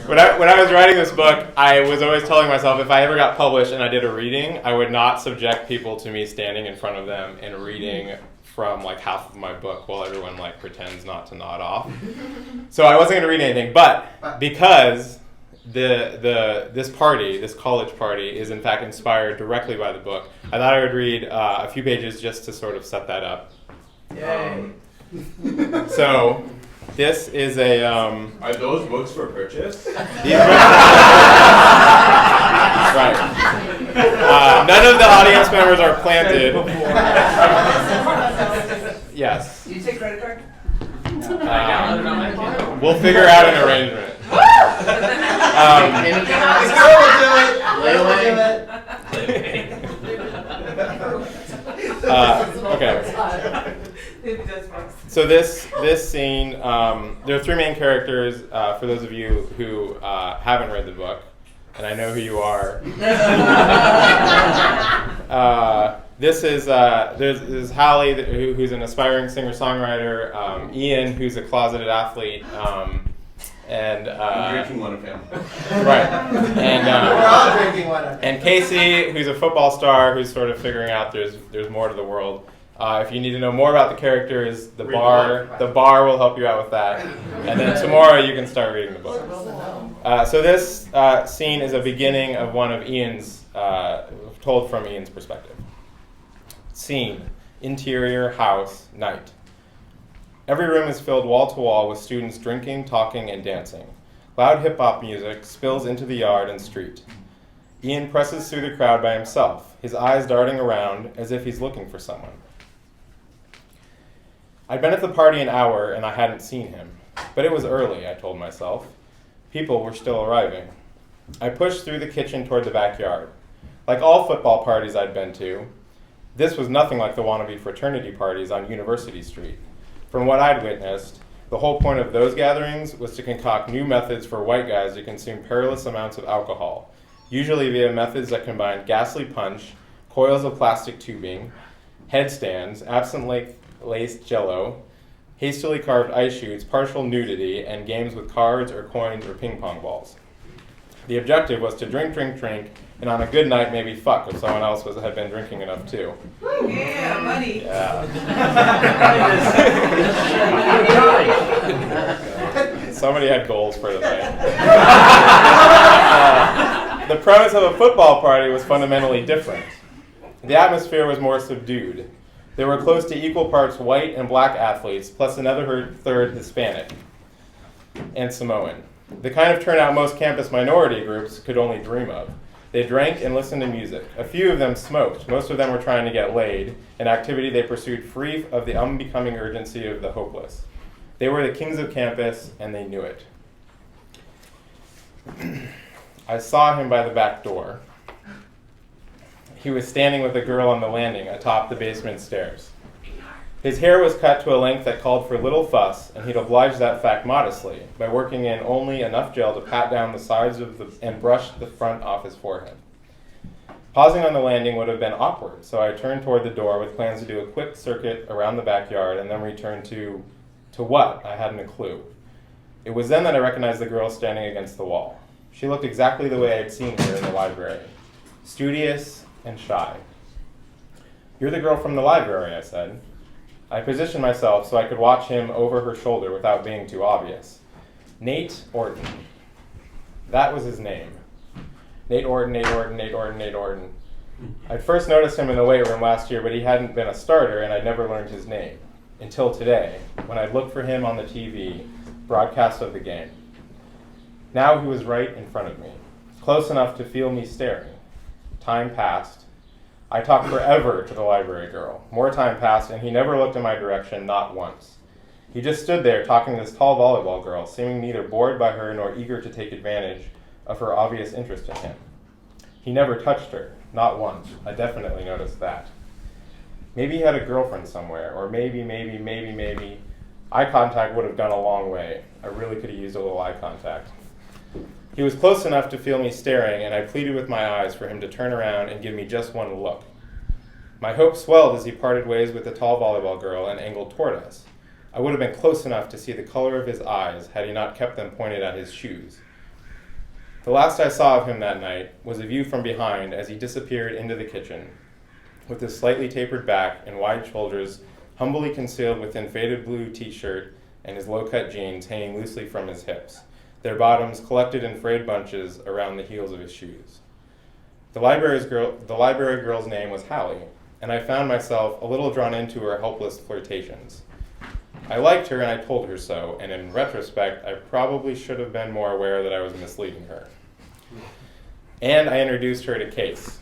When I was writing this book, I was always telling myself if I ever got published and I did a reading, I would not subject people to me standing in front of them and reading from like half of my book while everyone like pretends not to nod off. So I wasn't going to read anything, but because this college party is in fact inspired directly by the book, I thought I would read a few pages just to sort of set that up. Yay. So this is a... Are those books for purchase? These books, right. None of the audience members are planted. Yes. Do you take credit card? We'll figure out an arrangement. Okay. So this scene, there are three main characters. For those of you who haven't read the book, and I know who you are. This is Hallie, who's an aspiring singer-songwriter. Ian, who's a closeted athlete. And I'm drinking one of him. Right. And we're all drinking one of him. And Casey, who's a football star, who's sort of figuring out there's more to the world. If you need to know more about the characters, the bar will help you out with that. And then tomorrow you can start reading the book. So this scene is a beginning of one of Ian's, told from Ian's perspective. Scene: interior, house, night. Every room is filled wall to wall with students drinking, talking, and dancing. Loud hip-hop music spills into the yard and street. Ian presses through the crowd by himself, his eyes darting around as if he's looking for someone. I'd been at the party an hour and I hadn't seen him, but it was early, I told myself. People were still arriving. I pushed through the kitchen toward the backyard. Like all football parties I'd been to, this was nothing like the wannabe fraternity parties on University Street. From what I'd witnessed, the whole point of those gatherings was to concoct new methods for white guys to consume perilous amounts of alcohol, usually via methods that combined ghastly punch, coils of plastic tubing, headstands, absinthe-laced jello, hastily carved ice chutes, partial nudity, and games with cards or coins or ping pong balls. The objective was to drink, and on a good night maybe fuck if someone else had been drinking enough too. Yeah, money. Yeah. Somebody had goals for the night. The premise of a football party was fundamentally different. The atmosphere was more subdued. There were close to equal parts white and black athletes, plus another third Hispanic and Samoan. The kind of turnout most campus minority groups could only dream of. They drank and listened to music. A few of them smoked. Most of them were trying to get laid, an activity they pursued free of the unbecoming urgency of the hopeless. They were the kings of campus, and they knew it. I saw him by the back door. He was standing with a girl on the landing atop the basement stairs. His hair was cut to a length that called for little fuss, and he'd obliged that fact modestly by working in only enough gel to pat down the sides and brush the front off his forehead. Pausing on the landing would have been awkward, so I turned toward the door with plans to do a quick circuit around the backyard and then return to what? I hadn't a clue. It was then that I recognized the girl standing against the wall. She looked exactly the way I'd seen her in the library, studious and shy. "You're the girl from the library," I said. I positioned myself so I could watch him over her shoulder without being too obvious. Nate Orton. That was his name. Nate Orton. I'd first noticed him in the weight room last year, but he hadn't been a starter, and I'd never learned his name. Until today, when I'd looked for him on the TV, broadcast of the game. Now he was right in front of me, close enough to feel me staring. Time passed. I talked forever to the library girl. More time passed, and he never looked in my direction, not once. He just stood there talking to this tall volleyball girl, seeming neither bored by her nor eager to take advantage of her obvious interest in him. He never touched her, not once. I definitely noticed that. Maybe he had a girlfriend somewhere, or maybe. Eye contact would have gone a long way. I really could have used a little eye contact. He was close enough to feel me staring, and I pleaded with my eyes for him to turn around and give me just one look. My hope swelled as he parted ways with the tall volleyball girl and angled toward us. I would have been close enough to see the color of his eyes had he not kept them pointed at his shoes. The last I saw of him that night was a view from behind as he disappeared into the kitchen, with his slightly tapered back and wide shoulders humbly concealed within faded blue t-shirt and his low-cut jeans hanging loosely from his hips, their bottoms collected in frayed bunches around the heels of his shoes. The library girl's name was Hallie, and I found myself a little drawn into her helpless flirtations. I liked her and I told her so, and in retrospect, I probably should have been more aware that I was misleading her. And I introduced her to Case.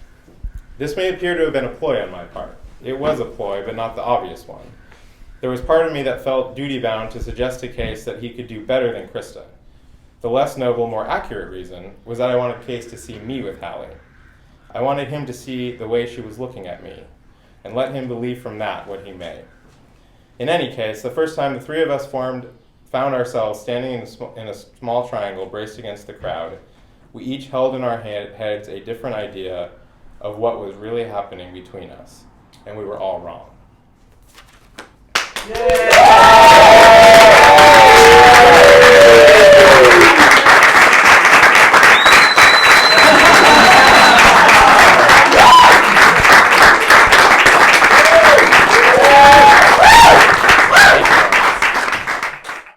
This may appear to have been a ploy on my part. It was a ploy, but not the obvious one. There was part of me that felt duty-bound to suggest to Case that he could do better than Krista. The less noble, more accurate reason was that I wanted Case to see me with Hallie. I wanted him to see the way she was looking at me, and let him believe from that what he may. In any case, the first time the three of us found ourselves standing in a small triangle braced against the crowd, we each held in our heads a different idea of what was really happening between us, and we were all wrong. Yeah.